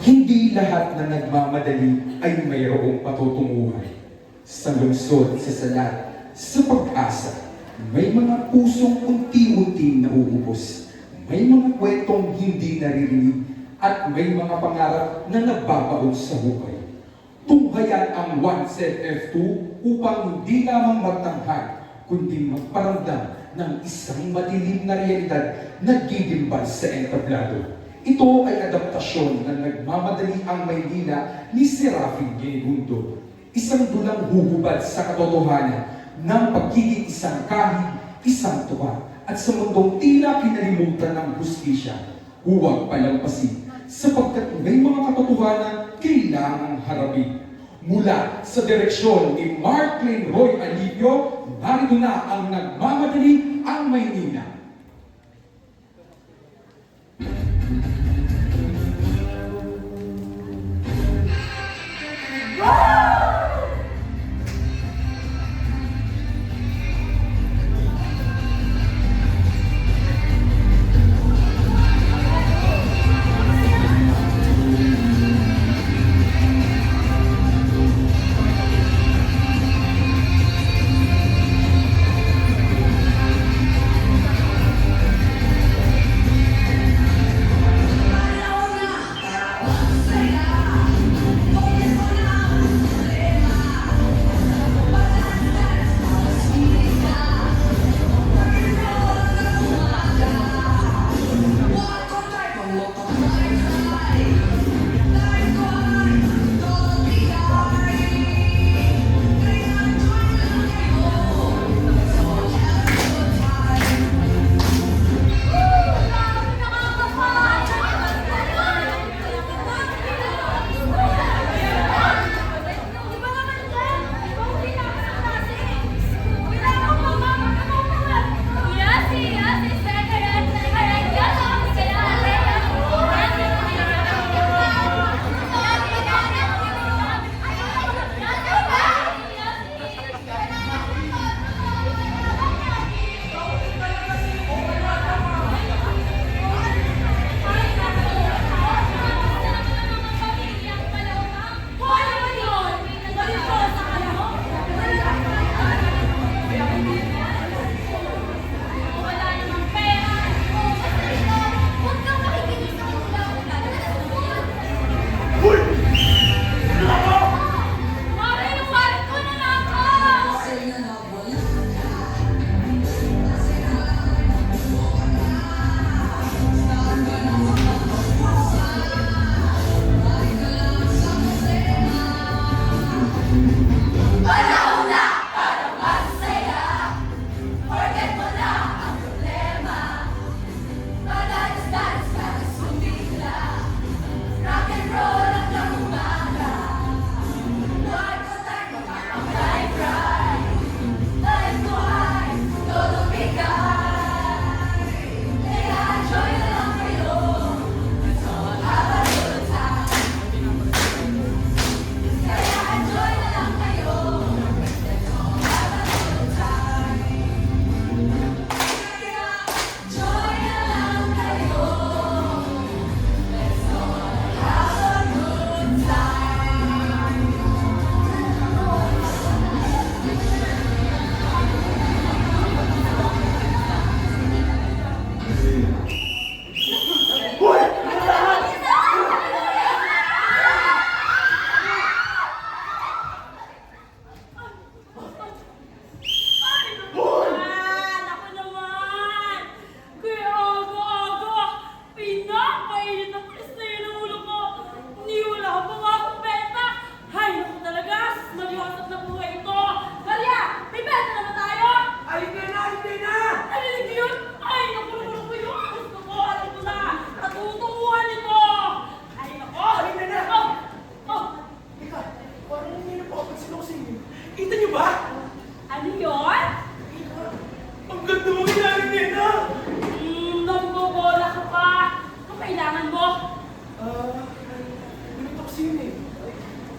Hindi lahat na nagmamadali ay mayroong patutunguhan. Sa lungsod, sa salat, sa pag-asa, may mga pusong unti-unting nauubos. May mga kwentong hindi naririnig at may mga pangarap na nagbabaon sa buhay. Tunghayan ang 1ZF2 upang hindi lamang magtanghal, kundi magparamdam ng isang madilim na realidad na gigimbal sa entablado. Ito ay adaptasyon na nagmamadali ang Maynila ni Serafin Guegundo. Isang dulang huhubad sa katotohanan ng pagiging isang kahig, isang tuwa, at sa mundong tila kinalimutan ng hustisya. Huwag palampasin, sapagkat may mga katotohanan kailangang harapin. Mula sa direksyon ni Marklin Roy Alivio, narito na ang nagmamadali ang Maynila.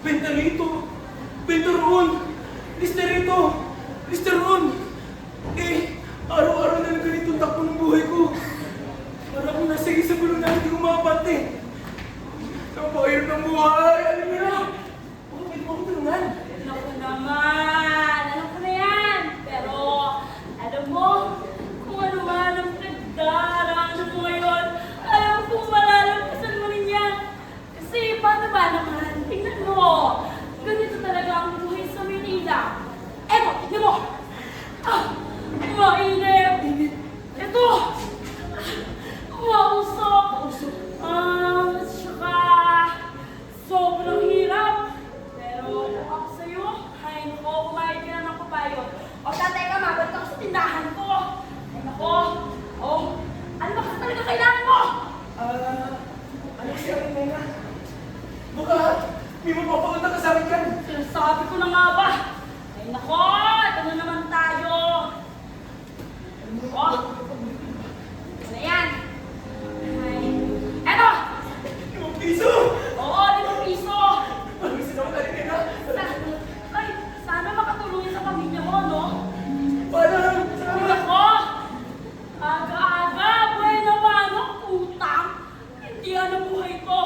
Benta rito! Benta roon! Lista rito! Lista roon! Araw-araw na lang ganitong takbo ng buhay ko. Para akong nasa isang gulong na hindi umabante. Kapag Ay, alam niyo na. Oh, pwede mo akong tulungan. Naku naman! Alam ko na yan! Pero, alam mo, kung ano man ang pinagdaraanan mo ngayon, alam kong malalampasan mo rin yan. Kasi, paano ba naman? Tingnan mo! Ganito talaga ang buhay sa Manila. Eto, tingnan mo! Ah! Mainit! Ito! Mausok! Tsaka, sobrang hirap. Pero kung ako sa'yo, ay nako, kumain ka na ng papayo. O tatay ka, mabalik ako sa tindahan ko. Ay nako, oh, ano ba kasi talaga kailangan mo? Ano siya, Nena? Baka, may mapapaunta ka sa akin yan. Sinasabi ko na nga ba? Ay nako, ito na naman tayo. Oh, ano yan? Ay, eto! 5 piso! Oo, 5 piso! Maraming salamat natin, Nena. Ay, sana makatulong yan sa pamilya mo, no? Parang, Ay, salamat. nako! Aga-aga, bueno mano, utang! Hindi yan ang buhay ko!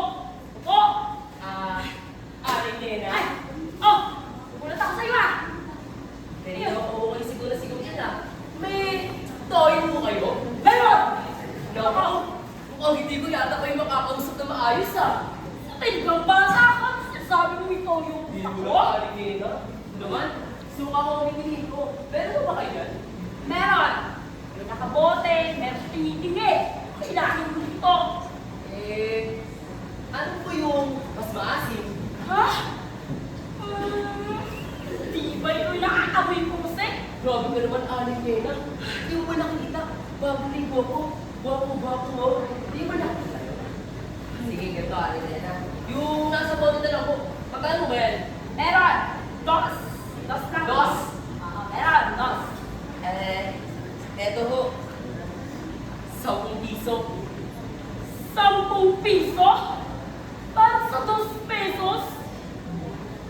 Ako! Aling Nena. Ay! Oh! Nagulat ako sa'yo ah! Pero okay siguro yan ah. May toy mo kayo? Meron! Naku, mukhang hindi ko yata kayo makakausap na maayos ah. Tinggang basa ka! Sabi mo ito yung Hindi utak mo ko? na, Aling Nena. Naman, suka ko ang hinihin ko. Meron ba kayo yan? Meron! May nakabote, meron sa tingi-tingi. Kailangan mo ito. Ano po yung mas maasim? Ha? Di ba yung nakakamoy pusik? Grabe ka naman, Aling Nena. Hindi mo ba nakikita? Bago-ligo ko. Bago-bago mo. Hindi mo nakikita yun. Sige, ganito, Aling Nena. Yung nasa bote na lang po. Magkano ba yan? Meron! Dos! Dos lang. Dos? Meron, dos. Eto ho. 10 piso. 10 piso? Para sa 2 pesos?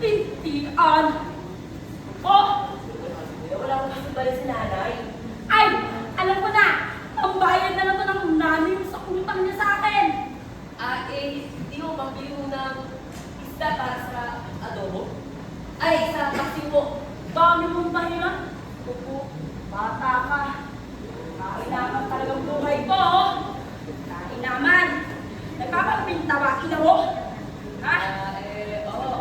Tintian. Oh! Wala akong gusto ba si nanay? Ay! Alam ko na! Ang bayad na lang to ng nanay yung sa utang niya sa akin. Hindi mo pambili mo ng isda para sa adobo? Ay, sa paksiw mo. Dami mong dahilan. Kuku, bata ka. Kainaman talagang buhay ko, oh. Kainaman. Nagpapapinta ba? Ina mo? Ha? Oo.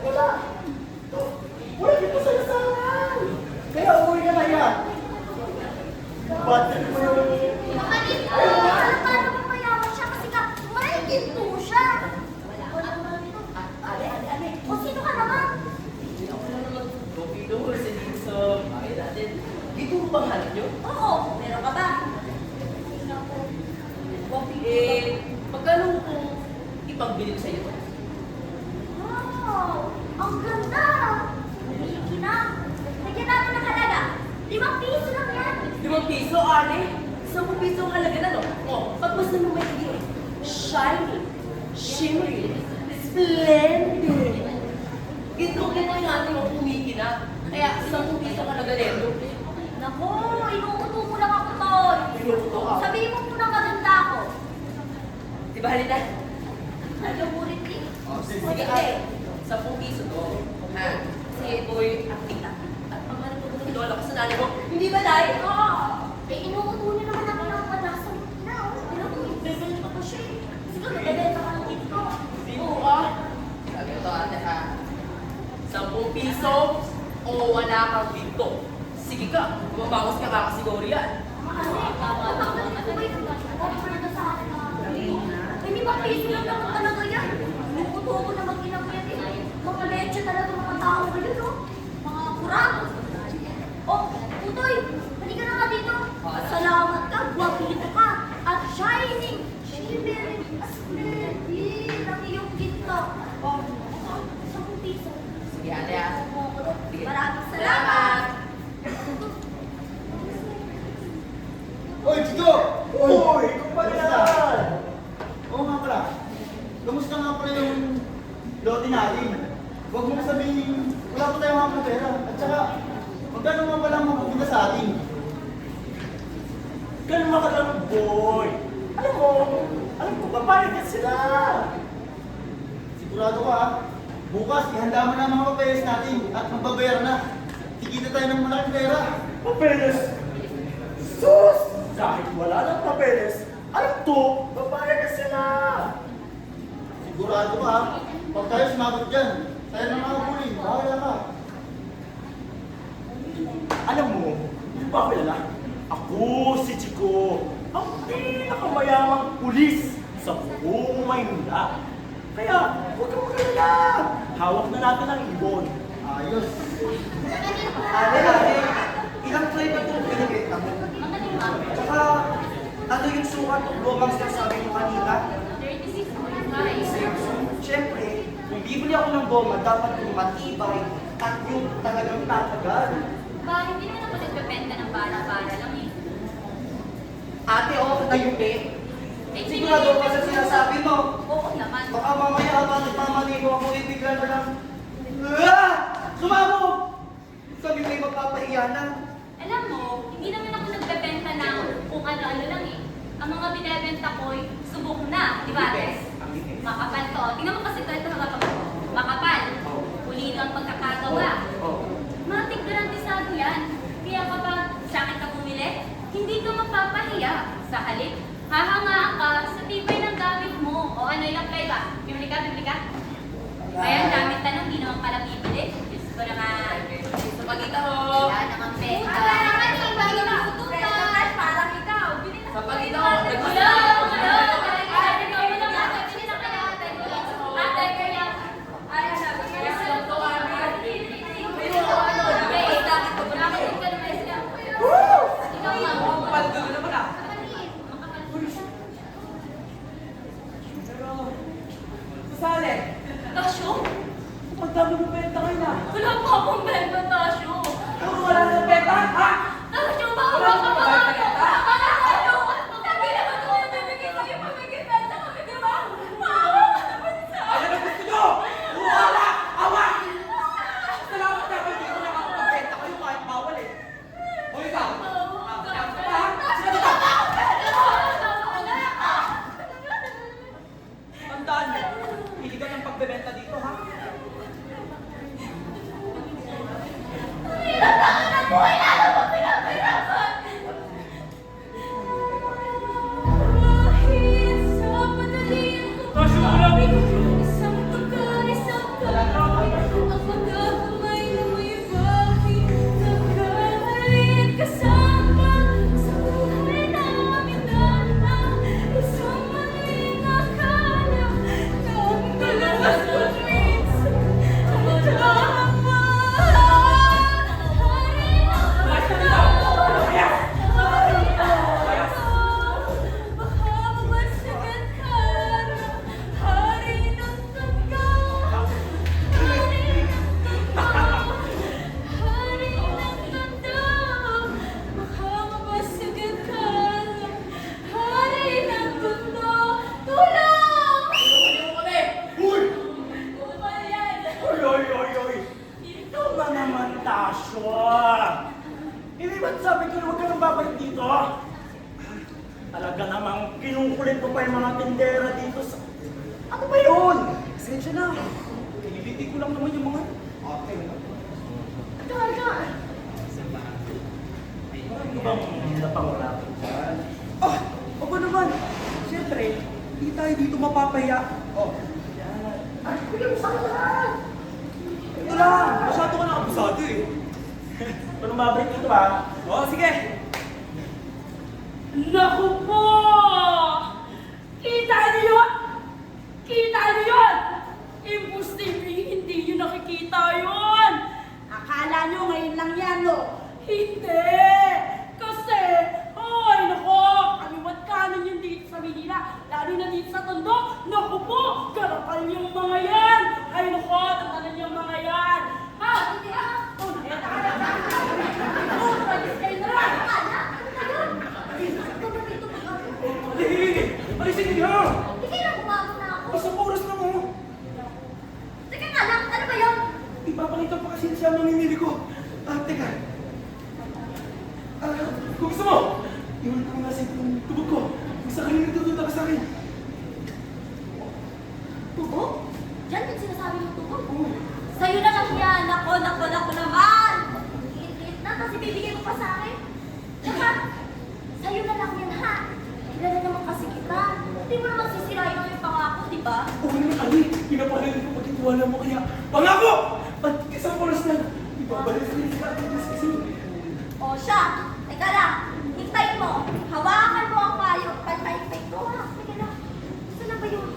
Wala. Wala dito sa lasahan. Kaya umuwi ka na yan. Ba't mo yung... Makalit po! Paano mo mayaman siya kasi ka mahigit po siya? O sino ka naman? Ako na naman, Gopi Doors, hindi sa bahay natin. Dito mo bang hanap nyo? Oo, meron ka ba? Gopi, magkano kung ipagbili ko sa iyo? Wow! Ang ganda! Hindi na. Lagyan natin ng halaga. 5 piso lang yan. 5 piso, ate? 10 piso ang halaga na, no? O, pag mas naman may hindi, shiny, shimmery, splendid. Ginto yung ating mga kumikina. Kaya 10 piso ang halaga nito. Naku, inuuto mo lang ako, Tol. Inuuto ka? Sabihin mo muna maganda ako. Diba, halina? Alam mo rin eh. Sige, ate. 10 piso to. Ha? Sige, boy, akita. At ang ano ko ng lola ko sa nanay mo, hindi ba dahil? Oo. Eh, inuuto niya naman ako ng panasa mo na. Alam mo, bebenta pa siya eh. Kasi ka nagdadenta ka ng dito. Oo, ah. Sabi ko to, ate, ha? 10 piso o wala kang dito. Sige ka, bumabawas ka kakasiguro yan. Hindi ba piso lang naman talaga yan? Nukuto ko na mag-inang yan eh. Mga leche talaga mga tao ngayon, no? Mga kurang. Oh, Utoy, halika na nga dito. Salamat ka, guwapito ka. At shining, shimmering, splendid ang iyong ginto. Oh, 10 piso. Sige, ate, ha? Sige. Maraming salamat. Oy, Chico! Uy! Ikaw pala yan! Oo nga pala. Kamusta nga pala yung lote natin? Huwag mo sabihin, wala pa tayong mga pera. At saka, magkano nga pala ang mapupunta sa atin? Kalma ka lang, boy. Alam mo, papayag ka sila. Sigurado ka ha? Bukas, ihanda mo na ang mga papeles natin at magbabayar na. Tikita tayo ng malaking pera. Papeles. Sus! Kahit wala ng papeles, alam to, papayag ka sila. Sigurado ka ha? Huwag tayo sumagot dyan. Tayo na mga huli. Bahala ka. Alam mo, hindi ba ako kilala? Ako si Chico, ang pinakamayamang pulis sa buong Maynila. Kaya, huwag kang magalala. Hawak na natin ang ibon. Ayos. Ate, ilang tray ba itong binibenta mo? Tsaka, ano yung sukat ng lobang sinasabi mo kanina? 36.5. Siyempre, kung bibili ako ng goma, dapat yung matibay at yung talagang tatagal. Ba, hindi naman ako nagbebenta ng bara-bara lang eh. Ate, okay na yung pay. Eh, Sigurado ka sa sinasabi mo. Oo naman. Baka mamaya habang nagmamalino ako, ibigla na lang. Ah! Sumabog! Sabi may magpapahiya na. Alam mo, hindi naman ako nagbebenta ng kung ano-ano lang eh. Ang mga binebenta ko'y subok na, di ba, Tess? Makapal to. Tingnan mo kasi ito nakapag makapal. Pulido ang pagkakagawa. Matik garantisado yan. Kaya kapag sa akin ka bumili, hindi ka mapapahiya. Sa halip, hahangaan ka sa tibay ng gamit mo. O ano, ilang play ba? Bibili ka, bibili ka? Ayan, gamit tanong, hindi naman pala bibili. Diyos ko naman. Sa pagkita ho. Wala namang pesa. Wala naman, hindi ka natutunan. Parang ikaw. Bili na. Sa pagkita ho. Paldo na naman ah. Sasali. Tasyo? Ang dami ng benta kayo na. Wala pa akong benta, Tasyo. Kung wala ng benta, ha? Tasyo, baka Wala baka pa baka ba benta? Tasyo, sabi naman ko yung bibigay sa'yo pag nag-benta kami, di ba? Maawa ka naman sa Ayan ang gusto nyo! Wala! Awa! Salamat na kayo dito nakakapagbenta kayo kahit bawal eh. O ikaw? Tandaan mo, iligan ang pagbebenta dito ha? Tasyo, wala. Isang pagka, isang pagka. Joshua! Hindi ba't sabi ko huwag ka nang babalik dito? Talaga namang kinukulit mo pa yung mga tindera dito sa... Ano ba yun? Pasensya na. Pinilitin ko lang naman yung mga... Okay. Halika! Ano bang napangurapan dyan? Ah, ako naman. Siyempre, hindi tayo dito mapapahiya. Oh, Ay, kuya mo sa lahat! ito lang. Masyado ka nakabusado eh. Kung mabalik dito ha? Oh, sige. Naku po! Kita niyo yun? Kita niyo yun? Imposible hindi niyo nakikita yun! Akala niyo ngayon lang yan, no? Hindi! Kasi, ay nako, kaliwat kanan yun dito sa Manila, lalo na dito sa Tondo. Naku po, garapal yung mga yan! Ay nako, tatanan yung mga yan! Ha? Hindi ha? Oh, nakita ka na! Oh, pwede kayo na lang! Alisin niyo! Hindi na gumagod na ako. Isang oras na mo! Teka nga lang, ano ba yun? Ipapakita pa kasi siya ang mamimili ko. Teka. Kung gusto mo, iwan ko nga sa tubog ko. Kung sakaling natututa ka sa akin. Tubo? Diyan yung sinasabi mo tubo? Sa'yo na lang yan. Nako naman. Iit na, kasi bibigay mo pa sa akin. Tsaka, sa'yo na lang yan ha. Kilala naman kasi kita. Hindi mo naman sisirain ang yung pangako, di ba? Oo naman, Ali. Pinapahalin ko pagkitiwala mo kaya. Pangako! At isang oras na. Ibabalik ko yung ating kasi. O siya, teka lang. Hintayin mo. Hawakan mo ang payo. Pantay-pay ko ha. Teka lang. Saan na ba yun?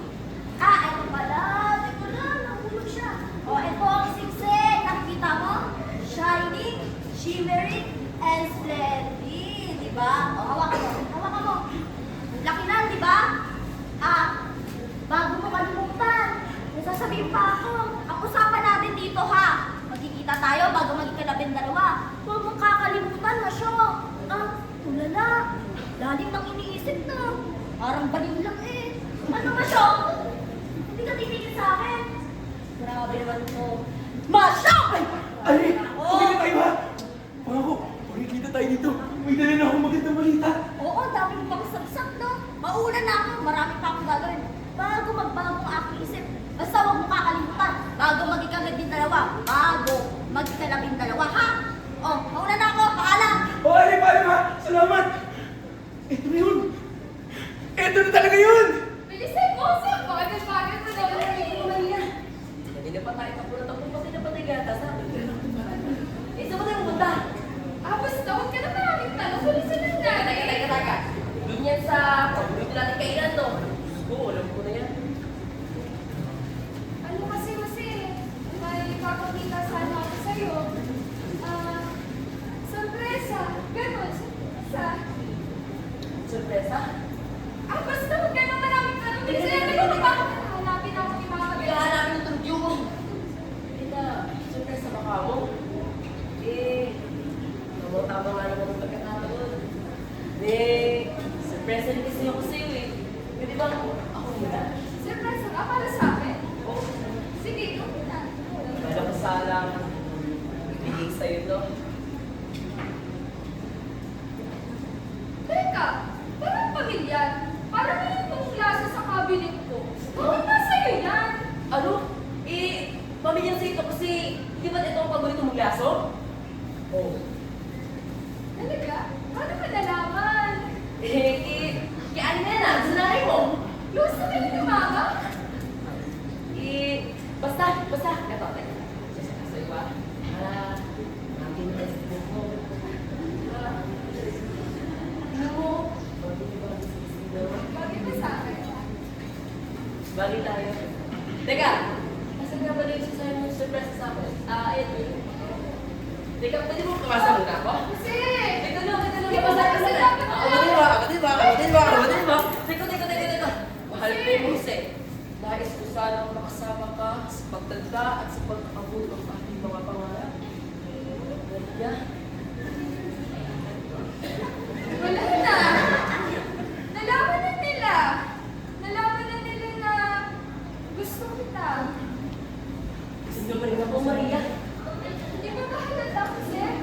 Ah, ito pala. Teka lang, nahulog siya. O, ito ang sigsig. Nakikita mo? Shining, shimmering, and splendid. Diba? O, hawakan mo. Hawakan mo. Laki na, diba? Ah, bago mo kalimutan. May sasabihin pa ako. Ang usapan natin dito ha. Magkikita tayo bago maging kalabing-dalawa. Huwag mong kakalimutan, Masyo. Ah, ulala. Lalim nang iniisip na. Parang baliw lang eh. Ano, Masyo? Hindi ka titigil sa akin. Grabe naman to. Masyo! Ali! Tumigil tayo ha! Pangako, pagkikita tayo dito. May dala na akong magandang balita. Oo, dami mo pang sabsak, no? Mauna na ako. Marami pa akong gagawin. Bago magbago ang aking isip. Basta huwag mo kakalimutan. Bago maging kalabing-dalawa. Bago maging kalabing-dalawa, ha? Oh, mauna na ako. Paalam! O, Ali, paalam ha! Salamat! Ito na yun! Ito na talaga yun! Bilisan mo, Sam. Bakit mo na? Kanina pa tayo tapo pati na patay gata sa akin. Eh, saan mo tayo pumunta? Basta, huwag ka na maraming tanong. Bilisan na nga. Teka. Hindi yan sa paborito natin kainan, no? Oo, alam ko na yan. Ano kasi, may papakita sana ako sa'yo. Sorpresa. Ganon, sorpresa. Sorpresa? Basta huwag ka na maraming tanong. Kasi Teka. hanapin ako ni mga Kailangan namin ng tugyo mo. Ina, sorpresa ba ka mo? Tama nga naman ang pagkakataon. Surpresa rin kasi ako sa'yo eh. Pwede ba ako muna? Sorpresa ka para sa akin? Oo. Sige, gawin na. Wala ko salang ibigay sa'yo to. Teka, parang pamilyan. Parang may itong klase sa cabinet ko. Bakit sa'yo yan? Ano? Pamilyan sa'yo ito kasi di ba't ito ang paborito mong laso? Oo. Talaga? Paano ka nalaman? Kaya ano na yan sa nanay mo? Close na kayo ni Mama? Basta, ito, teka. So, iba? Natin na sa buhok mo. Ano mo? Bakit ba sa akin? Bali tayo. Teka! Nasaan nga ba na yung sa'yo yung surprise sa akin? Ito yun. Teka, pwede mo kumasa muna ako? Kasi! Ito lang. Di ba sa kasi dapat na? Kapatid ba? Teka. Mahal ko yung Jose. Nais ko sanang makasama ka sa pagtanda at sa pag-abot ng ating mga pangarap. Maria. Wala na. Nalaman na nila. Nalaman na nila na gusto kita. Gusto mo rin ako, Maria. Di ba ba halata kasi?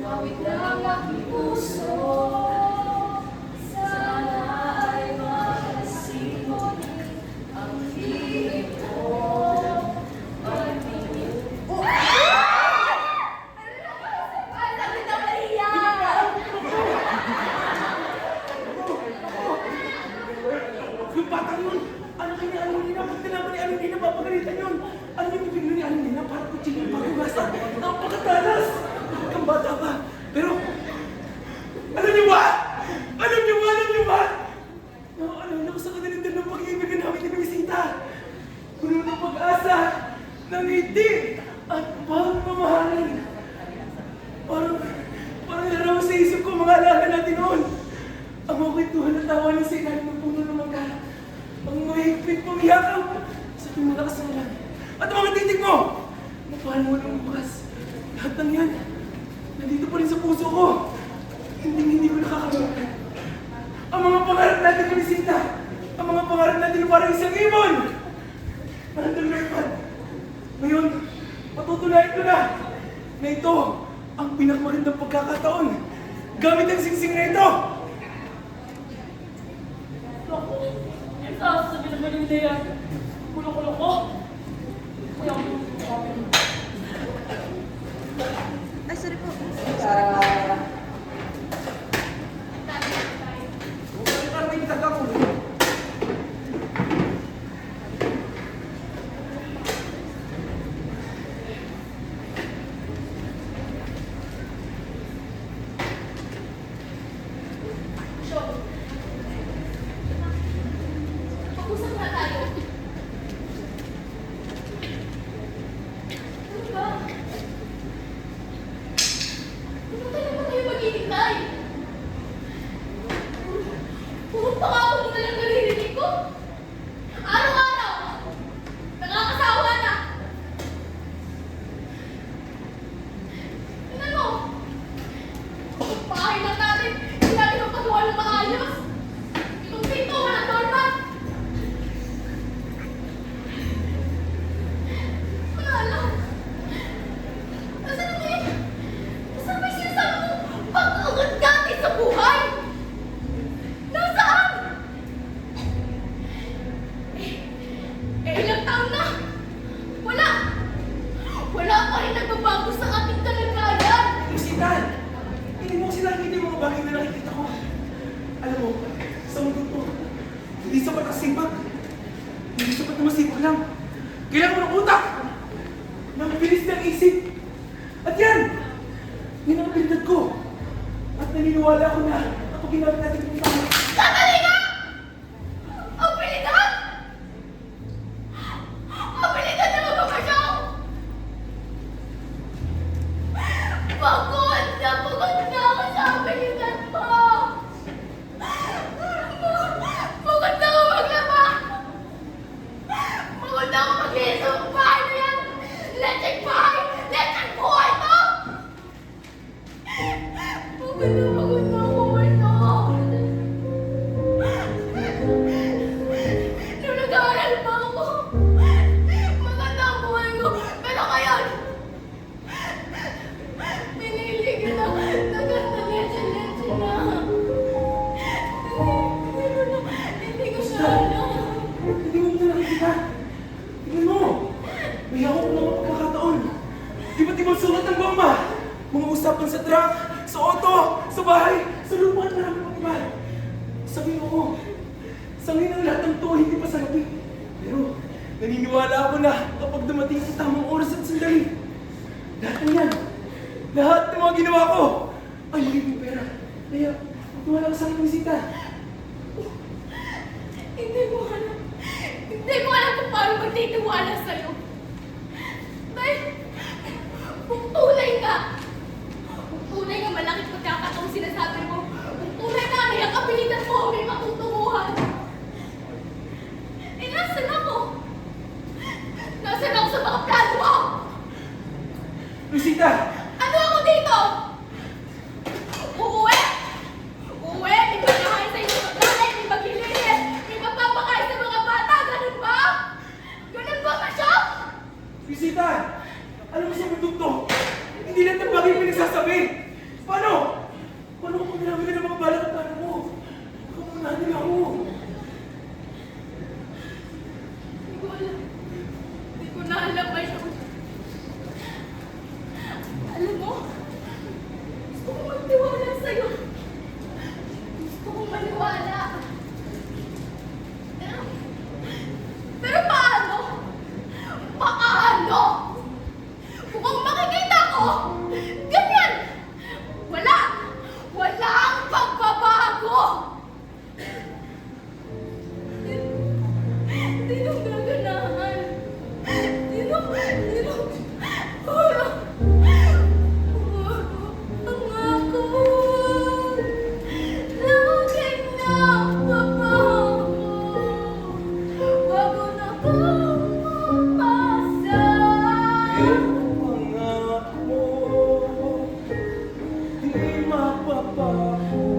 Awit ng aking puso, sana ay makasing muli ang hilig ko. Pag-ibig. Ang sakit na Maria! Yung batang yun, ano kanya Alonina? Pag nalaman ni Alonina, papagalitan yun. Ano yung bibig ni Alonina? Parang kutsing yung pagkagasa. Napakatalas! Kang bata pa. Pero, alam niyo ba? Alam niyo ba? Alam niyo ba? Naalala ko sa kadalindan ng pag-ibig namin ni Luisita. Puno ng pag-asa, ng ngiti, at pagmamahalan. Parang larawan sa isip ko mga alaala natin noon. Ang mga kwentuhan at tawa ng ilalim ng puno ng mangga. Ang mahigpit pumiyakaw sa aking malakas na lang. At ang mga titig mo! Mapahal mo ng bukas. Lahat ng yan, nandito pa rin sa puso ko. Hindi ko nakakalimutan. Ang mga pangarap natin ni Luisita, ang mga pangarap natin parang isang ibon. Nandang Lord, ngayon, patutunayan ko na ito ang pinakamagandang pagkakataon. Gamit ang singsing na ito. Naku, yung sasabi naman yung Lea. Kulo-kulo ko. Kaya Ay, sorry po. Parang may kitag ako. Pag-usap na tayo. Ano ba? Ano tayo ba tayo maghihintay? Puro pangako mo na lang naririnig ko. Araw-araw. Nakakasawa na. Tingnan mo. Itong bahay lang natin, hindi natin mapagawa ng maayos. Itong pinto, walang doormat. Wala lang. Nasaan na ba yun? Nasaan ba yung sinasabi mo? Pag-angat natin sa buhay! Nasaan? Ilang taon na? Wala! Wala pa rin nagbabago sa ating kalagayan! Luisita, hindi mo kasi nakikita yung mga bagay na nakikita ko. Alam mo, sa mundo to, hindi sapat ang sipag. Hindi sapat na masipag lang. Kailangan mo ng utak. Ng bilis ng isip. At yan! Yan ang abilidad ko. At naniniwala ako na kapag ginamit natin yung tama. Sandali nga! Abilidad! Abilidad na magpapasyaw! Pagod na ako sa abilidad mo! Pagod na ako maglaba! Pagod na ako maglinis sa bahay na yan! Lecheng bahay! Lecheng buhay to! Pagod na ako, Nung nag-aaral pa ako, maganda ang buhay ko. Pero ngayon, pinili ka na naganda-leche-leche na. Hindi ko siya alam. Hindi mo ito nakikita. Tingnan mo. May hawak ng mga pagkakataon. Iba't ibang sulat ng bomba. Mga usapan sa truck, sa auto, sa bahay, sa lupa na namin mga iba. Sabihin mo, sangin ang lahat ng to, hindi pa salapi. Pero, naniniwala ako na kapag dumating sa tamang oras at sandali, lahat ng yan, lahat ng mga ginawa ko, ay magiging pera. Kaya, magtiwala ka sa akin, Luisita. Hindi mo alam. Hindi ko alam kung paano magtitiwala sa'yo. Dahil, kung tunay nga malaking pagkakataong sinasabi mo, kung tunay nga ay ang abilidad mo may matutunguhan. Eh, nasan ako? Nasan ako sa mga plano mo? Luisita! Ano ako dito? Uuwi? Uuwi? May pagkahain sa inyong pagkain, may maglilinis, may magpapakain sa mga bata, ganun ba? Ganun ba, Masyo? Luisita! Alam mo sa mundo to, hindi lang mapapago.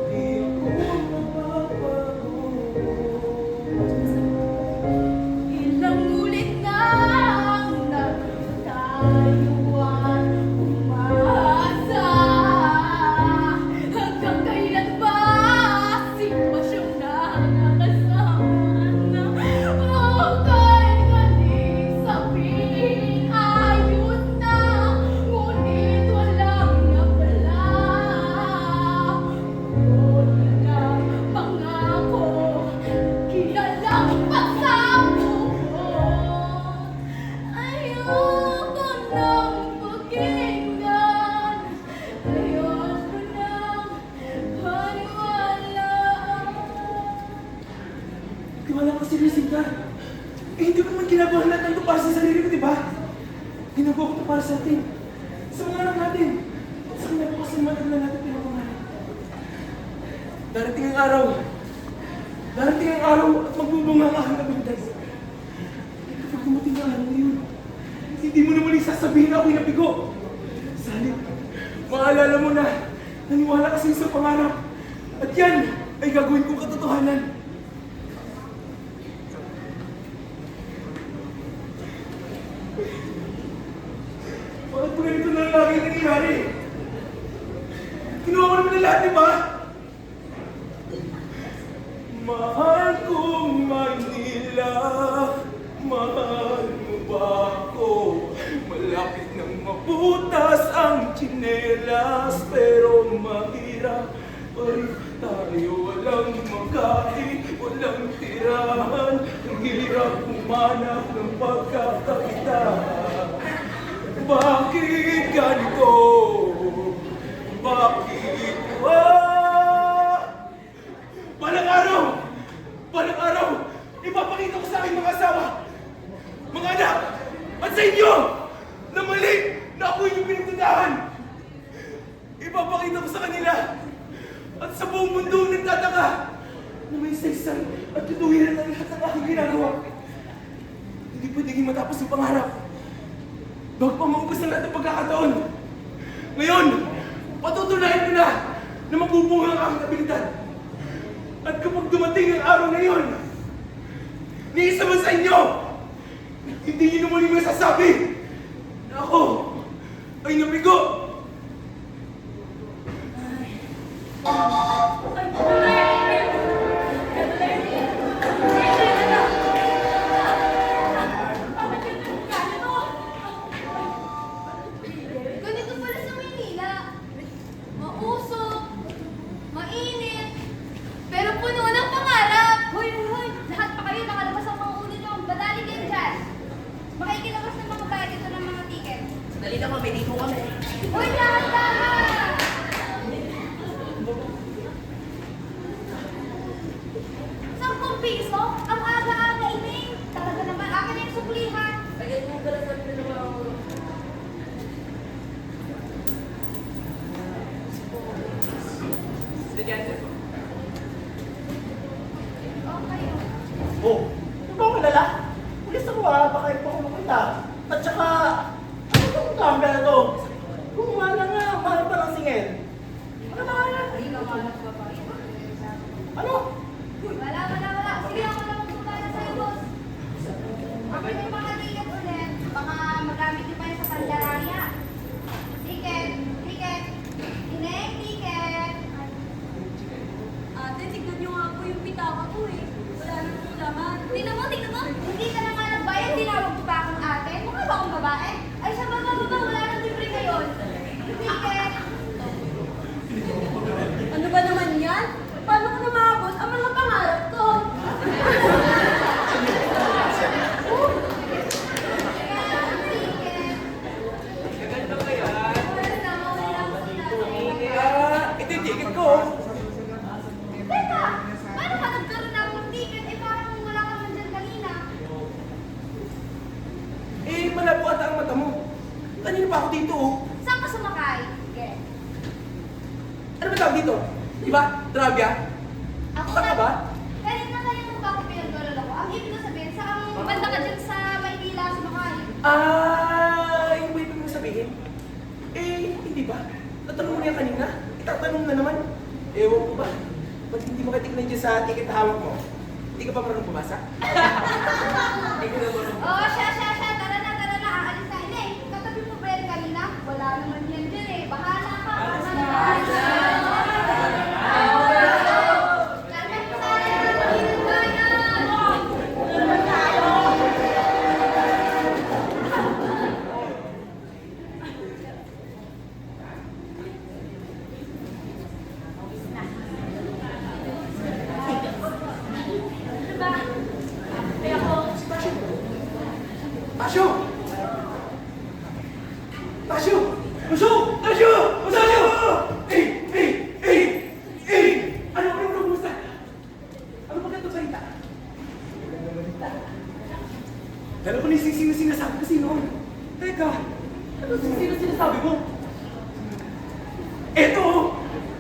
Di ako mapapago. Ilang ulit nang nagtayuan umasa. Hanggang kailan ba sitwasyon na nakasama na? Kahit galing sabihin ayos na, ngunit walang napala. Una na pangako, kilalang pagsabot. Ayoko nang pakinggan, ayoko nang paniwala. Tiwala ko si Lucinda. Eh, hindi ko naman ginagawa lahat ng ito para sa sarili ko, di ba? Ginagawa ko ito para sa atin. Sa mga anak natin. Sa kinabukasan na natin pinapangarap. Darating ang araw. Darating ang araw at magbubunga ang aking abilidad. Eh, kapag dumating ang araw na yun, hindi mo na muli sasabihin na ako'y nabigo. Sa halip, maalala mo na naniwala ka sa isang pangarap. At yan ay gagawin kong katotohanan. Bakit ba ganito na lagi nangyayari? Kinuha ko naman na lahat, di ba? Mahal kong Manila, mahal mo ba ako? Malapit nang mabutas ang tsinelas, pero mahirap pa rin tayo. Walang makain, walang tirahan, ang hirap humanap ng pagkakakita. Bakit ganito? Bakit? Balang araw, ipapakita ko sa aking mga asawa, mga anak, at sa inyo, na mali na ako yung pinagtatahan. Ipapakita ko sa kanila, at sa buong mundo nagtataka, na may saysay at tutuwiran ang lahat ng aking ginagawa. Hindi pwedeng matapos ang pangarap. Bago pa maubos ng lahat ng pagkakataon. Ngayon, patutunayan ko na magbubunga ang aking abilidad. At kapag dumating ang araw na yun, ni isa man sa inyo, hindi nyo naman yung masasabi na ako ay nabigo. Ganito pala sa Maynila. Mausok, mainit, pero puno ng pangarap. Hoy, lahat pa kayo nakalabas ang mga ulo nyo. Badali din dyan. Makikilabas ng mga bayad ito ng mga ticket. Dali lang, may ligo kami. Hoy, lahat! 10 piso? Ang aga-aga ini. Talaga naman, akin yung suplihan. Ayun yung pala sabi na naman ako. Estudyante po. Okay. Oh, huwag ako malala. Pulis ako baka ito ako mapunta. At saka, ano itong camera na to? Kung wala nga, mahal pa ng singil. Ano ba yan? Hindi ka malap ba pa? Ano? Wala. Sige, ako lang magpapala sa'yo, boss. Ako yung mga ticket ulit. Baka magamit niyo pa yan sa pandaraya. Ticket. Ineng, ticket. Ate, tignan niyo nga po yung pitaka ko eh. Wala nang laman. Tignan mo. Hindi ka na nga nagbayad. Tinawag ko pa akong ate. Mukha ba akong babae? Ay, sa baba, wala nang libre ngayon. Ticket. Ano ba naman yan? Paano ko na maabos ang mga pangarap ko? Gaganda ba yan? Ititikit ko. Teka! Paano ka nagkaroon na akong ticket? Eh parang wala ka man dyan kanina. Eh, malabo ata ang mata mo. Kanina pa ako dito, oh. Saan ka sumakay? Sige. Ano ba tawag dito? Di ba? Trabia? Ako Saka ba? Kanina kaya mo ba ako pinagdolol ako? Ang ibig ko sabihin, banda ka dyan sa Maynila sumakay. Yung ba ibig mo sabihin? Eh, hindi ba? Natanong mo niya kanina? Itatanong na naman. Ewan ko ba? Ba't hindi mo katignan dyan sa ticket na hawak mo? Hindi ka pa marunong bumasa? Hindi ka na marunong. Oh, siya. Tara na. Aalis na. Hindi, katabi mo ba yan kanina? Wala naman yan dyan eh. Bahala ka. Alis na. Diba? Kaya ako, Tasyo! Tasyo! Tasyo! Tasyo! Tasyo! Ano ba yung kumusta? Ano ba ganito balita? Dala ko na yung sing-sing na sinasabi kasi noon. Teka, ano sing-sing na sinasabi mo? Eto!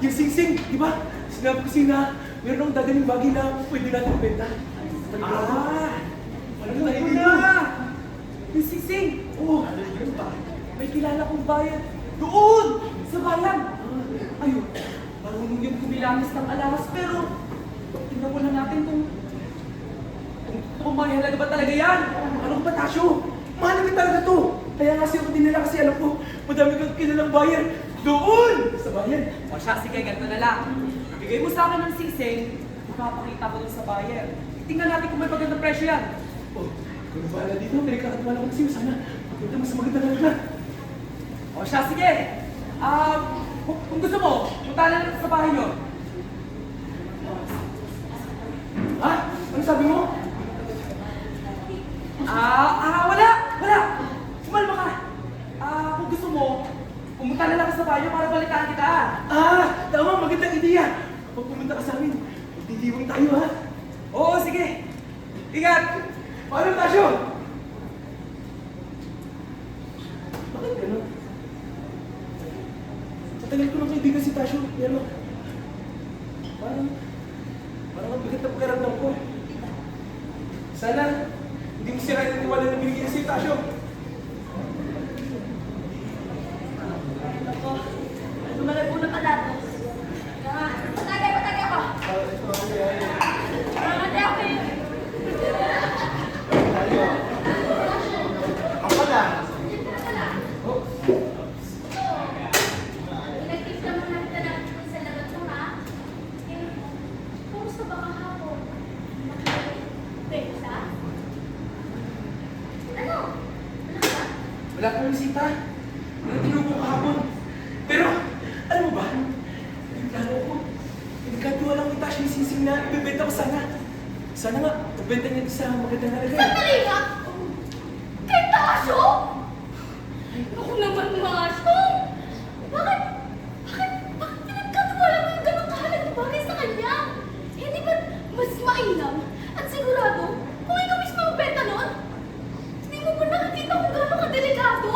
Yung sing-sing, di ba? Sinabi ko na meron akong dadaling bagay na pwede natin ibenta. Ano na? Yung sing-sing! Oo, yun ba? May kilala kong bayan. Doon! Sa bayan! Ayun, marunong yung kumilamis ng alahas, pero tingnan mo lang natin kung mahalaga ba talaga yan? Ano ba, Tasyo? Mahalaga talaga to! Kaya nga siya ko dinala kasi alam ko, madami kang kilalang bayan. Doon! Sa bayan. O siya, sige, ganito na lang. Bigay mo sa akin ng sing-sing, ipapakita ko dun sa buyer. Tingnan natin kung may magandang presyo yan. Oh, kung bahala dito, pinagkakatiwala ko kasi sana maganda mas maganda na lugar. O siya, sige. Kung gusto mo, punta na lang sa bahay nyo. Ha? Ano sabi mo? Wala. Kumalma ka. Kung gusto mo, pumunta na lang sa bahay nyo para balitaan kita. Tama, magandang ideya. Kapag pumunta ka sa amin, magdiliwang tayo ha. Oo, sige. Ingat. Paano, Tasyo? Bakit gano'n? Matagal ko ng kaibigan si Tasyo, pero parang ang bigat na pagkaramdam ko. Sana, hindi mo siya kaya naniwala na binigyan si Tasyo. ako, lumalay po ng kalatos. Kaya, patagay ako. Patagay ako eh. Ako na. Pinagtipla mo na kita lang sa labat mo, ha? Eh, kumusta ba kahapon? Nakipagpesa? Ano? Wala ka? Wala akong bisita. Wala tinubong kahapon. Pero, alam mo ba? Yung plano ko, pinagkatuwa lang kita yung sising na ibebenta ko sana. Sana nga, ibenta niya sa magandang halaga. Sandali nga! Kay Tasyo? Ako naman, Masyo! Bakit pinagkatiwala mo yung ganong kahalagang bagay sa kanya? Hindi ba mas mainam at sigurado kung ikaw mismo ang benta nun? Hindi mo ba nakikita kung gano'ng kadelikado?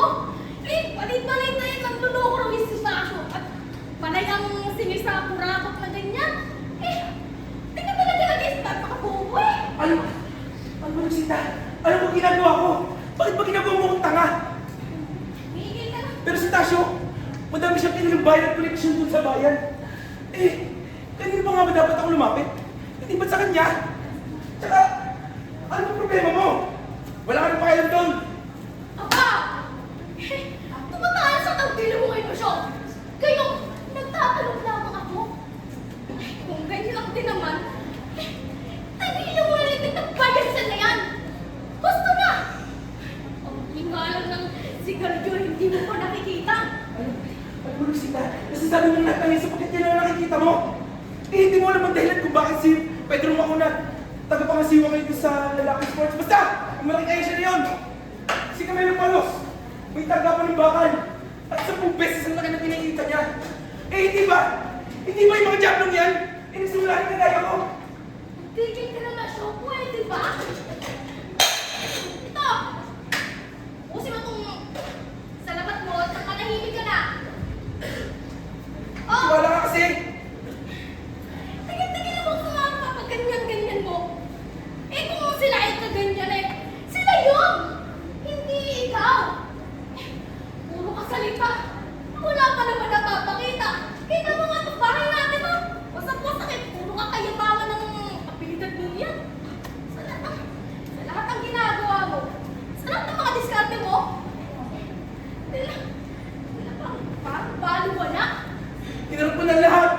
Eh, palit-palit na yan ang luloko ng si Tasyo at panay ang sinisapura-akot na ganyan. Eh, di ka talaga nag-start makabubo eh! Ano mo nagsita? Ano mo ginagawa ko? Bakit ba ginagawa mo akong tanga? Hihigil ka na. Pero si Tasyo, madami siyang kinilang bayad at koleksyon dun sa bayan. Eh, kanino pa nga ba dapat ako lumapit? Hindi ba't sa kanya? Tsaka, ano ang problema mo? Wala ka na pakialam doon. Aba! Tumataas ang tagdilo mo kay Masyo! Kayo, nagtatanong lamang ako. Kung ganyan lang din naman, tagdilo mo na yung nagpagasan na yan! Gusto na! Ang hingalan ng sigarilyo, hindi mo pa nakikita. Ano mo nagsita? Nasasabi mo lahat ng sapagkat yan ang nakikita mo. Eh, hindi mo alam ang dahilan kung bakit si Pedro Macuna tagapangasiwa ngayon sa lalaki sports. Basta! Yung malaking ayos siya na yun! Si Camilo Palos, may tagapan ng bakal. At 10 beses ang laki na pinakita niya. Eh, hindi ba? Hindi ba yung mga jablong yan? Eh, nagsimula rin na gaya ko. Tigil ka na Masyo, pwede ba? Ito! Usin mo itong salamat mo at manahimik ka na. Oh! Wala ka kasi. Tigil-tigil mo sa mga papaganyan-ganyan mo. Eh kung sila ay kaganyan eh, sila yun! Hindi ikaw! Puro ka salita. wala. Hinarap ko na lahat.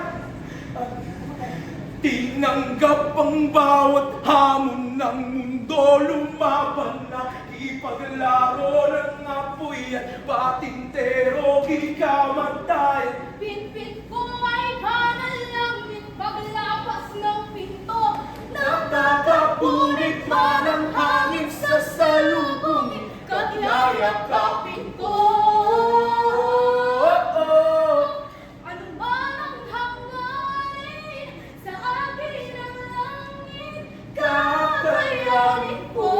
Tinanggap ang bawat hamon ng mundo. Lumaban na ipaglaro ng apoy at patintero. Ikamatay. Pinpit ko ay kanal langit paglapas ng pinto. Nakakapunit man ang hangin sa salubungin. Kagyayakapin ko. Ano man ang hangarin sa akin ang langit, kakayanin ko.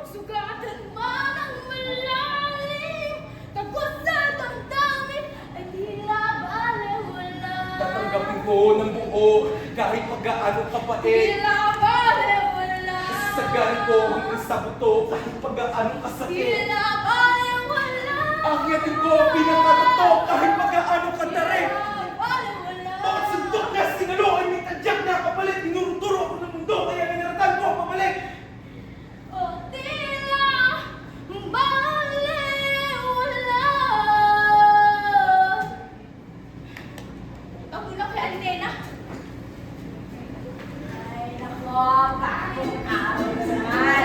Sugatan man ang malalim, tagos sa damdamin, ay tila balewala. Tatanggapin ko ng buo kahit pag-aano kapait. Tila balewala. Sasagan ko hanggang sa buto kahit pag-aano kasakit. Tila balewala. Akyatin ko ang pinakato kahit pag-aano katarik. Tila balewala. Bakit sundok na sinalo ay may tadyak na kapalit. Tinuruturo ako ng mundo kaya minaratan ko ang pabalik. O tila balewala. Ang mula kay Alena. Ay, nako, bagong araw naman.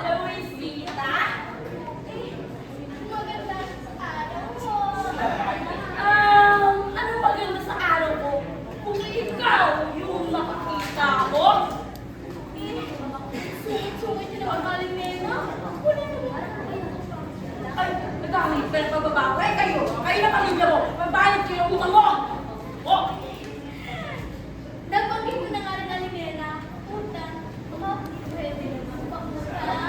Luisita? Magandang araw mo. Ano maganda sa araw ko? Kung ikaw yung makakita ko? Sungit-sungit yun naman, Maling Nena. Wala naman. Ay, nagkakahit pa ng pagbabago. Eh, kayo na pamilya mo. Mabayad kayo ng utang mo. Oh! Nabanggit mo na nga rin, Aling Nena. Utang. Pwede naman pangutang.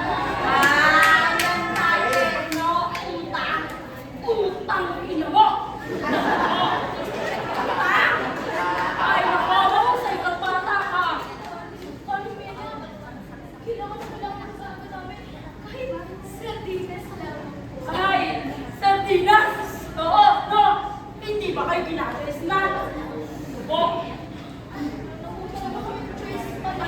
Yan tayo, no? Utang. Utang ina mo. Utang. Ay, nako, mahusay kang bata ka. Aling Nena, kailangan mo lang ng sabi namin. Kahit sardinas lang. Ay, sardinas. Oo, no. Hindi ba kayo ginagalis na? Oh, Nakuha na kami ng choice pa na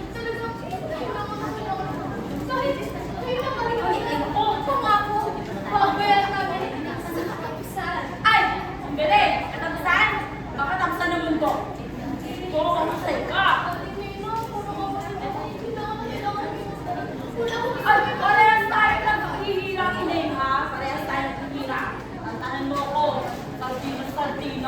talagang kailangan mo lang. Kahit kailangan kami ng pangako. Babayaran namin sa katapusan. ay, ang galing. Katapusan? Makatapusan ng mundo. Oo, mahusay ka. Aling Nena, puro ka ba ito? Kailangan namin wala akong Ay, parehas tayo naghihirap, Ine, ha? Parehas tayo naghihirap. Tantanan mo ako. Sardinas, sardinas.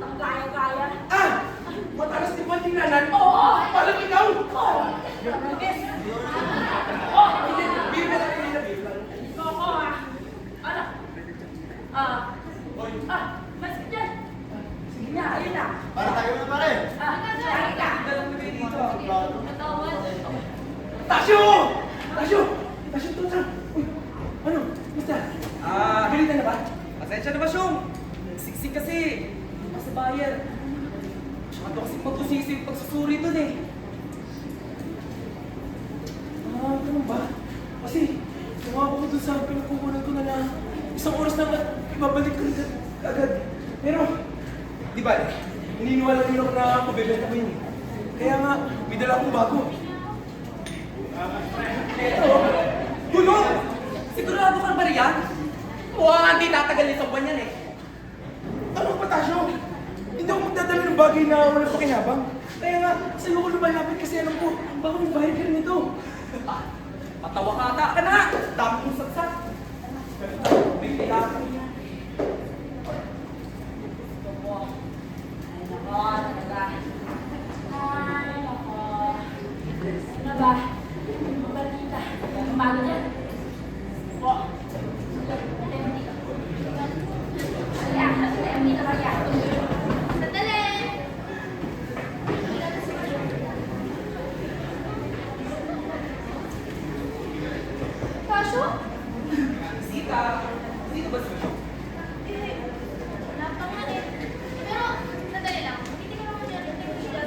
kitang gaya-gaya. Ah! Matalas di ba tingnanan? Oo! Parang ikaw! Oo! Yes! Oh! Beer na lang, beer na beer lang. Oo ah! Ano? Mas dyan! Sige na, ayun na! Para tayo na pare. Lagi ka! Dalang mo kayo dito. Katawan. Tasyo! Tasyo! Tasyo, tutang! Uy, ano? Basta? Balita na ba? Pasensya na ba, Syong? Siksik kasi. Hindi pa sa bayan. Tsaka to kasi pagkusisi yung pagsusuri dun eh. Ganun ba? Kasi, tumawag ko dun sa pinagkukunan ko na isang oras na ibabalik ko agad. Pero, di ba, naniniwala rin ako na mabibenta ko yun eh. Kaya nga, may dala akong bago. Eto, gulong! Sigurado ka ba riyan? Mukhang hindi tatagal ng isang buwan yan eh. Ano ba, Tasyo? Hindi ako magdadala ng bagay na walang pakinabang. Kaya nga, sa'yo ko lumalapit kasi alam ko, baka may bahid ka rin nito. Patawa ka ata ka na! Dami kong satsat. May kailangan niya. Gusto mo. Ay nako, talaga. Ay nako. Ano ba? Ang balita. Ang bago niyan. Po. Sandali! Pasyo? Sita! Sino ba si Syong? Napangalit. Pero, sandali lang. Hindi ka naman yan. Hindi ko siya.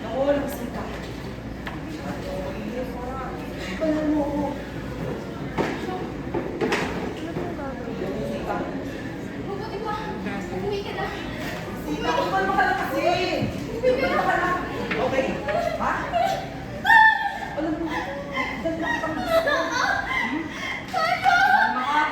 Ako, lang Sita. Balan mo ako. Mabuti pa. Umuwi ka na. Sita, kumalma ka lang kasi! Kumalma ka lang! Okay? Ha? Alam mo, dala ka pang gusto. Kumalma ka.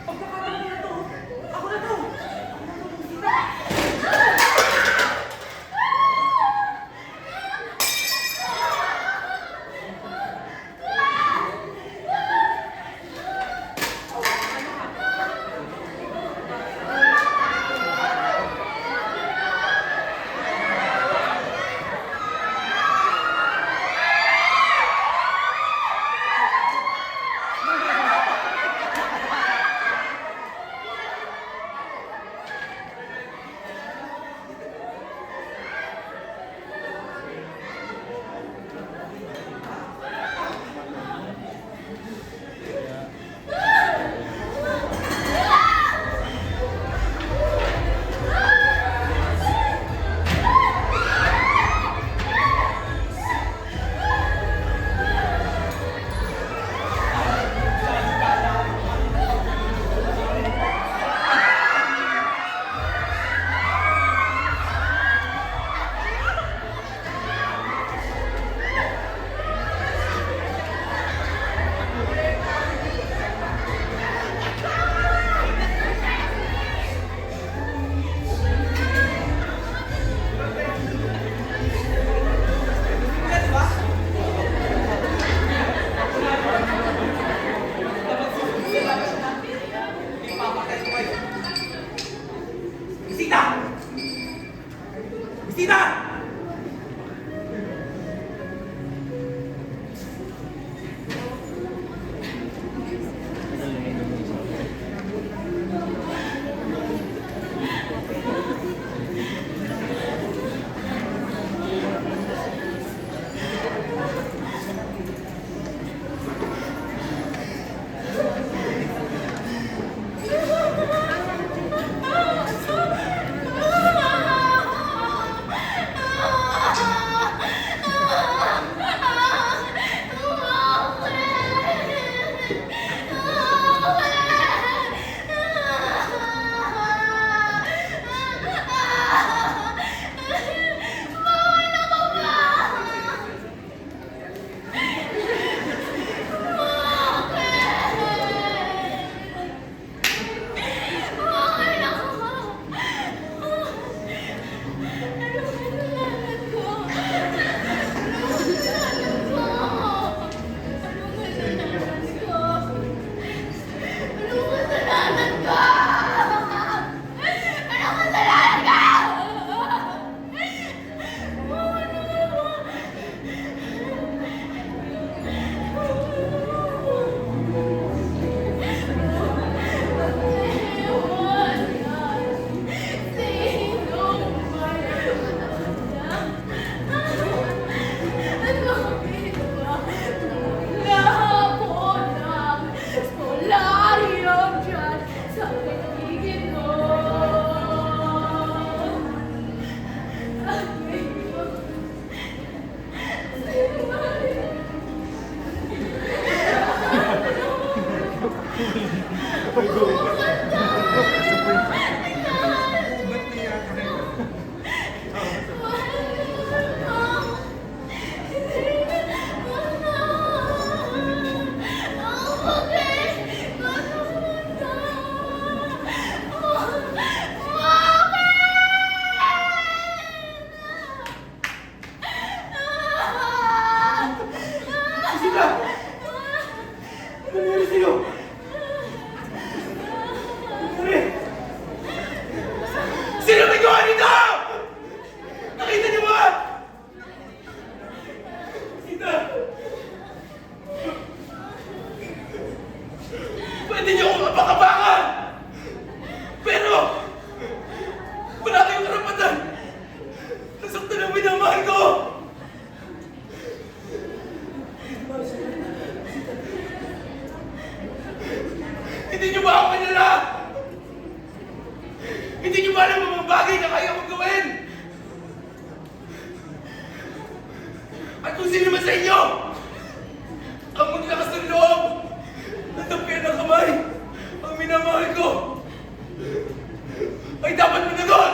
Pagkakataon na to! Ako na to! Sita! mga bagay na kaya mong gawin! At kung sino man sa inyo ang maglakas ng loob at tampihan ng kamay ang minamahal ko ay dapat managot!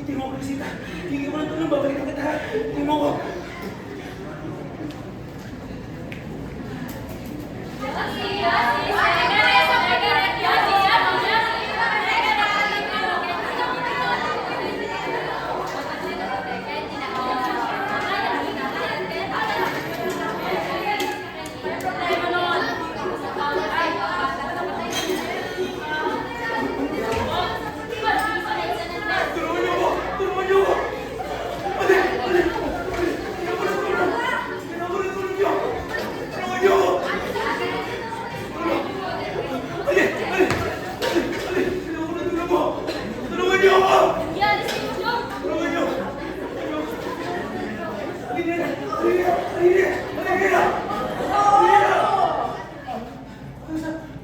Hindi mo ako bisita. Hindi mo na tulong. Babalikan kita. Hindi mo ako. Tulungan niyo ako! Tulungan niyo ako! Ali! Ali! Kailangan ko ng tulong niyo! Tulungan niyo ako! Ali! Ali! Ali! Ali! Kailangan ko ng tulong mo! Tulungan niyo ako! Tulungan niyo! Alina! Alina! Alina! Alina! Alina!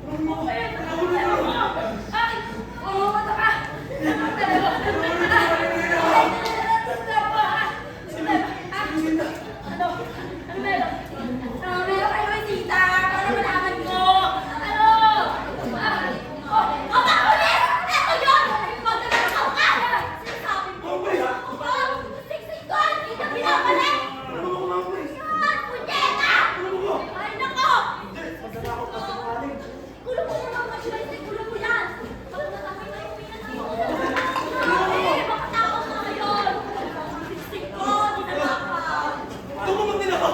Tulungan mo ako! Kailangan ko ng tulong! Tumumag din ako!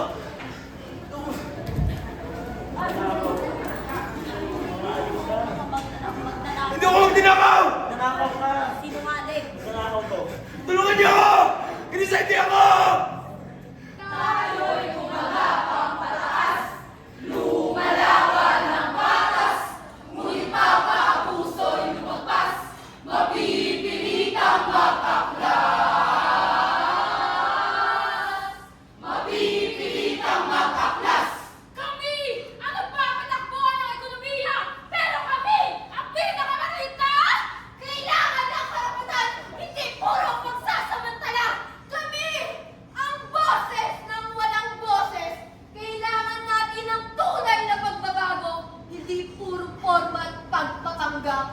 Hindi ako magtinakaw! Nanakaw ka. Sinungaling. Nanakaw to. Tulungan niyo ako! Inisente ako! Kami ang nagpapatakbo ng ekonomiya, pero kami ang pinakamaliit na kailangan ng karapatan, hindi puro pagsasamantala. Kami ang boses ng walang boses. Kailangan natin ng tunay na pagbabago, hindi puro forma at pagpapanggap.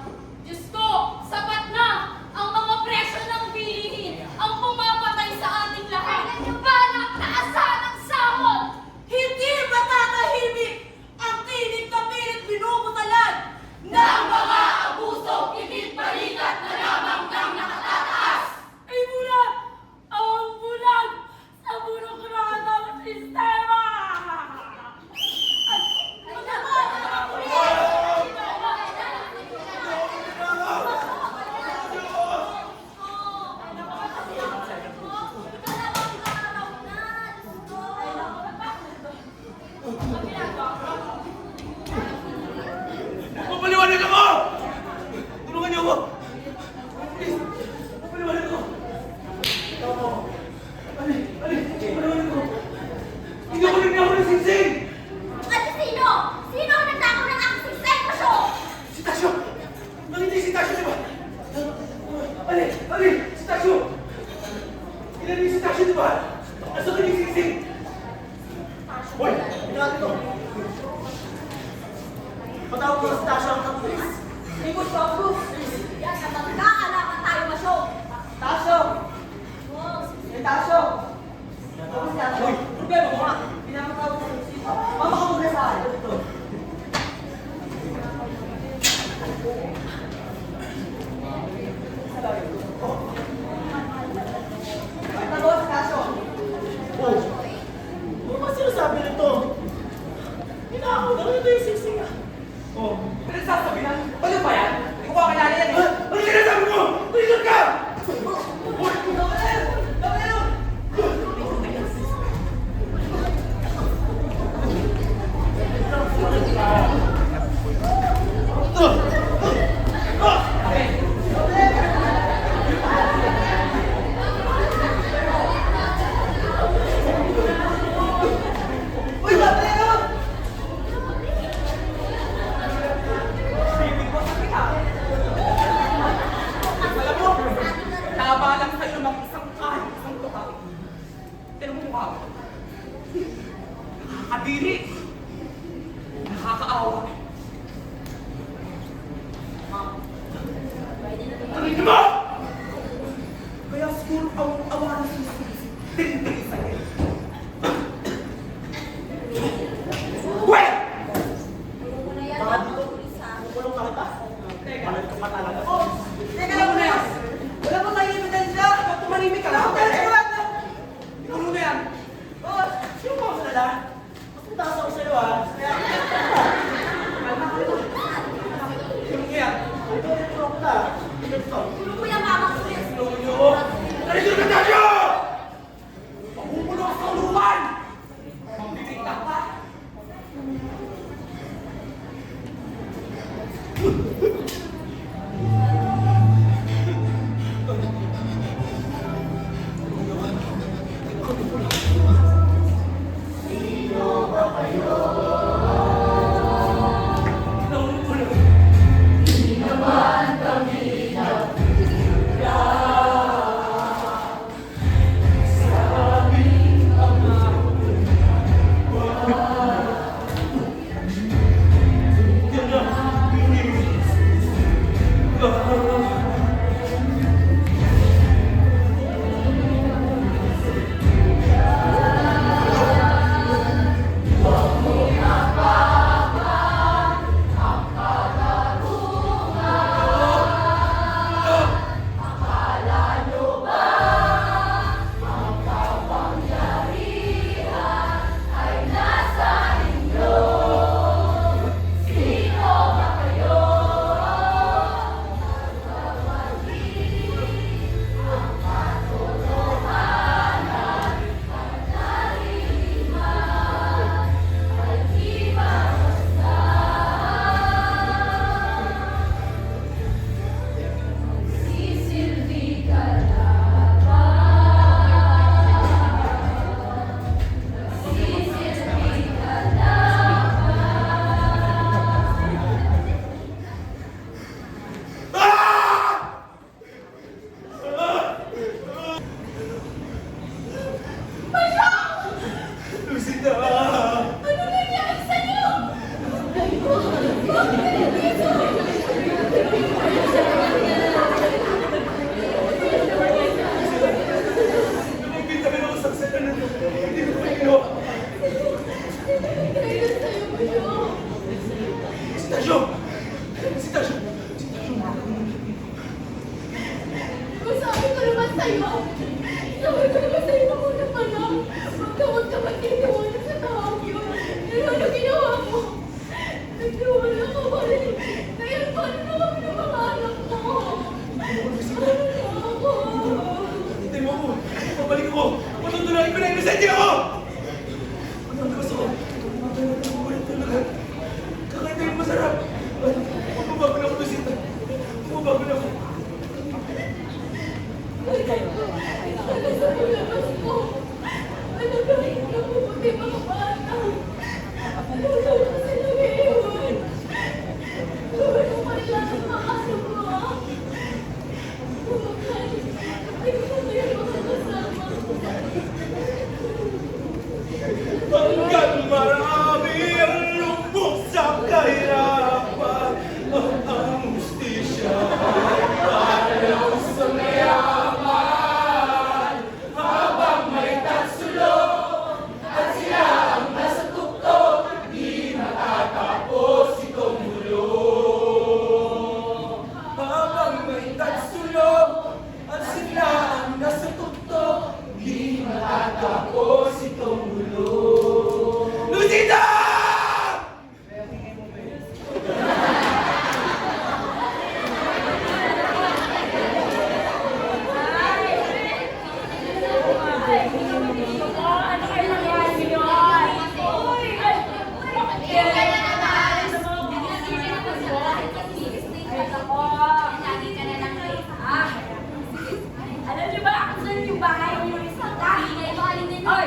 Diyos ko, sapat na ang mga presyo ng bilihin ang pumapatay sa ating lahat. Balak na asahan ang sahod. Hindi matatahimik ang tinig na pilit binubutalan ng mga abusong pinipalikat na lamang ng nakatataas. Ay bulag! Ang bulag sa burokratang sistema! Papaliwanag ako! Tulungan niyo ako! Please! Papaliwanag ako! Ali! Ali! Papaliwanag ako! Hindi ako nagnakaw ng singsing! At sino? Sino ang nagtakaw ng aking sektasyo? Si Tasyo! Nakita si Tasyo, di ba? Ali! Ali! Si Tasyo! Kilala niyo si Tasyo, di ba? Nasa kanyang singsing! Hoy! Pinagin to. Patawag ko sa Tasha ang kapulis. Ikot ko, Bruce. Yan na magkakalaman tayo masyo. Tasha! Oh, Tasha! Hoy! Problema mo ha! Pinapatawag ko si Mama ka muna sa akin. Ito. Pagtagawa sa Tasha. Oh! Ano ba sinasabi nito? Hinakaw na rin ito yung singsing ah. Oh. Pinagsasabi na? Ano ba yan? Hindi ko ba kilala yan eh? Ano sinasabi mo? Tingnan ka! Tulong mo yung mama ko. Narito ka tayo! Mabubulo ka sa uluan! Magbibigta ka! Sabi ko naman sa'yo mauna pa lang. Huwag ka magtitiwala sa taong yun. Pero ano ginawa mo? Nagtiwala ka pa rin. Kaya paano na kami ng mga anak mo? Ano na ako? Hintay mo ako! Pabalik ako! Matutulangin ko na inosente ako! Gusto ko! Kumain talaga! Kakain tayo masarap! Mabago na ako to, Sita! Mabago na ako! Ano sa labas mo? Ano gawin mo? Puti mga bata. Ano gawin sila ngayon? Gawin mo pa nila sa mga aso mo. Bumakay. Ay, ko na yung mga kasama. Hanggang marami ang lubog sa kahirapan ang hustisya ayaw sa mayaman habang may tatsulong at sila ang nasa tuktok di matatapos itong mulo habang may tatsulong at sila ang nasa tuktok di matatapos itong mulo Lucita! Ano kayo nangyari yun? Uy! Ay! Bakit kaya nanaalis mo? Ay, ako! Alam niyo ba kung saan yung bahay niyo? Ay! Ay!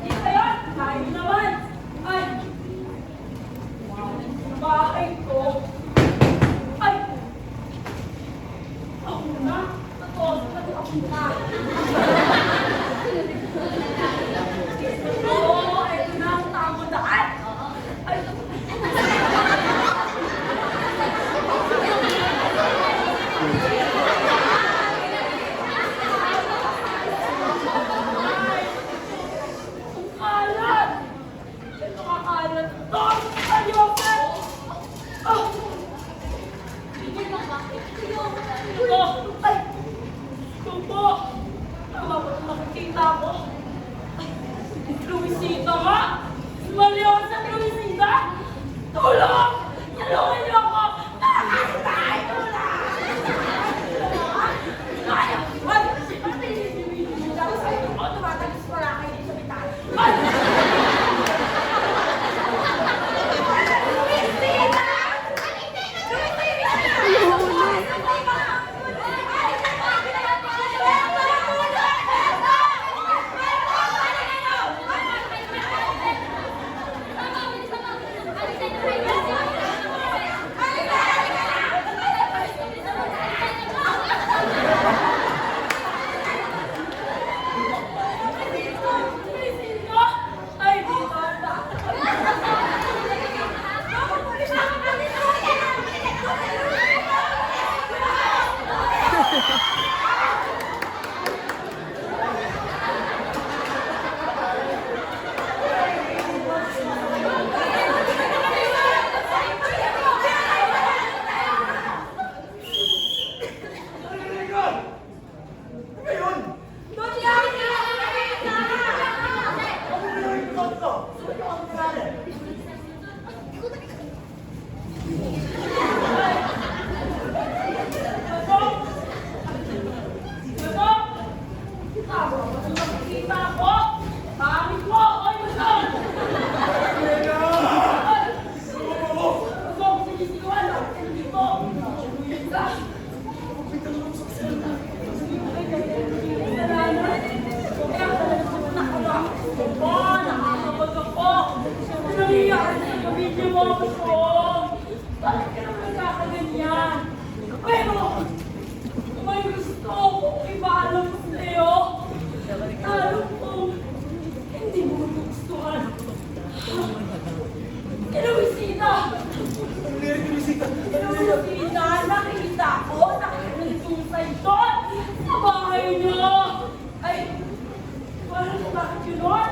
Dito yun! Tayo naman! Ay! Bahay ko! Ay! Ako na! Totoo! Ako na! Oo! Ito na ang tamang daan! Ay! Ang kalat! Ito kakalat to! Ayoko! Oh! Ito! Ay! Ito po! Tama ba ito nakikita ko? Ay! Luisita nga! Maliosa Luisita! Tulong! Tulungan niyo ako! Nakakasitay! Tulong! Ay! Ay! Ako tumatagis pala kayo dito sa bitay. Ay! Ay, di bata. Bakit ka naman nagkakaganyan? Pero, may gusto akong ipaalam sa'yo. Alam kong hindi mo magugustuhan. Iluwisita! Iluwisita, nakikita ko, nakikita doon sa bahay niyo. Ay, parang kung bakit yun doon.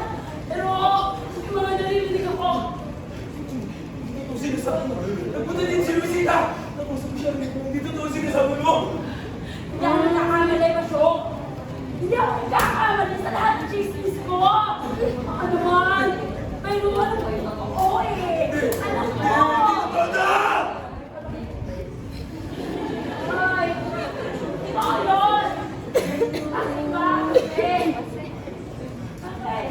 Pero, yung mga naririnig ako. Ito sinasabi mo. Nagpunta din si Luisita. Nakusap siya. Hindi totoo sinasabi mo. Hindi ako nagkakamali, Masyong. Hindi ako nagkakamali sa lahat ng chismis ko. Baka naman, pero alam ko yung totoo eh. Alam ko. Ay, ito yun. Bakit ba? Okay. Okay.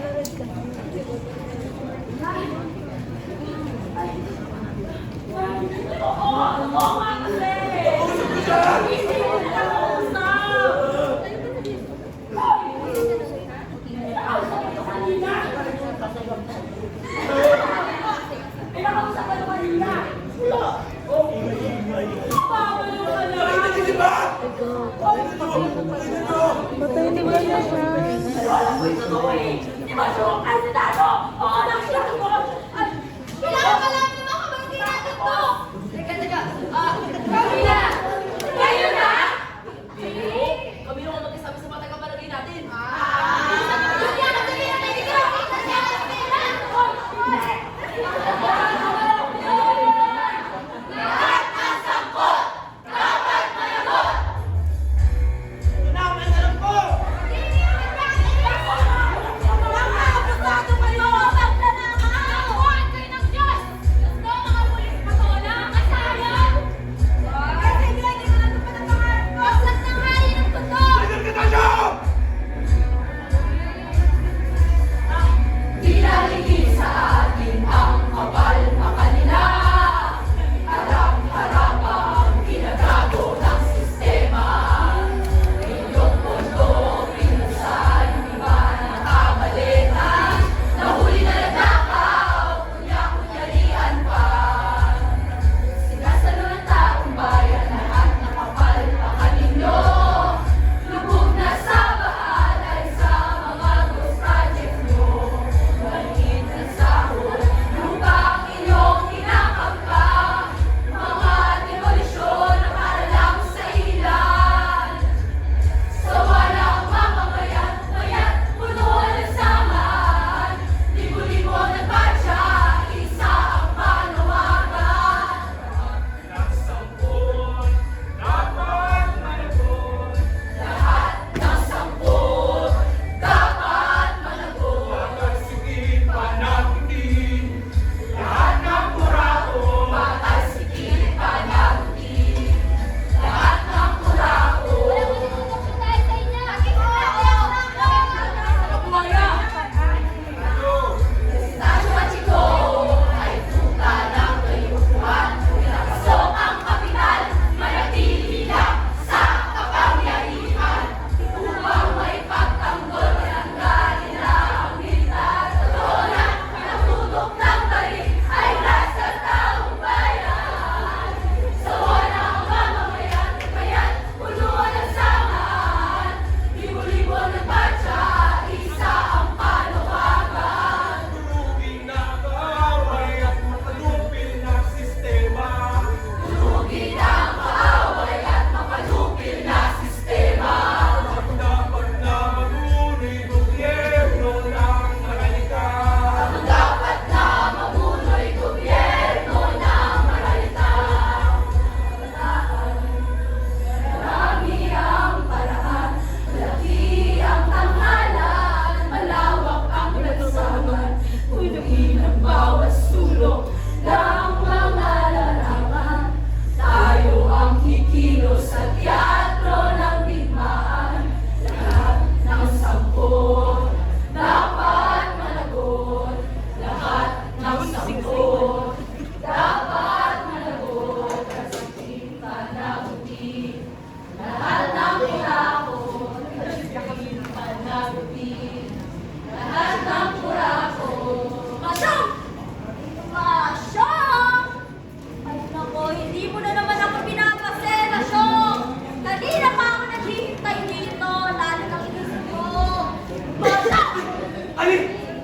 Oo nga kasi! Hindi mo nakausap! Nakausap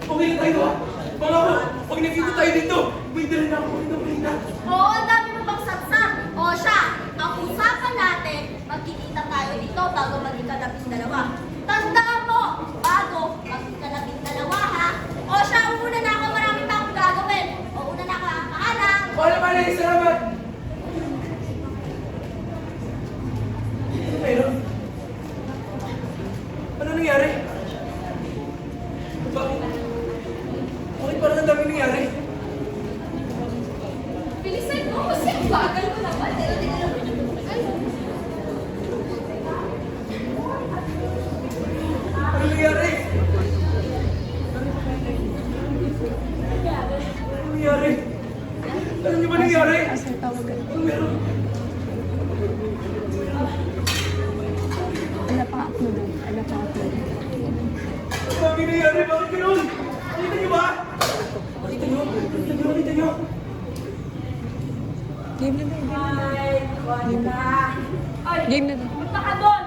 Okay na tayo ha? Pangako, pag nakita tayo dito, may dala na ako ng mahina. Oo, ang dami mo pang saksak. O siya, ang usapan natin, magkikita tayo dito bago maging-12. Tandaan mo, bago maging-12 ha. O siya, una na ako, marami pa akong gagawin. O una na ako, paalam. Paalam, salamat! Pero, ano nangyari? Bakit parang ang dami nangyari? Bilisan mo kasi ang bagal mo naman. Ano nangyari? Ano nangyari? Alam niyo ba nangyari? Ano meron? Ang dami nangyari, bakit ganun? Nakita niyo ba? Nakita niyo? Nakita niyo? Ay, wala. Ay, punta ka doon.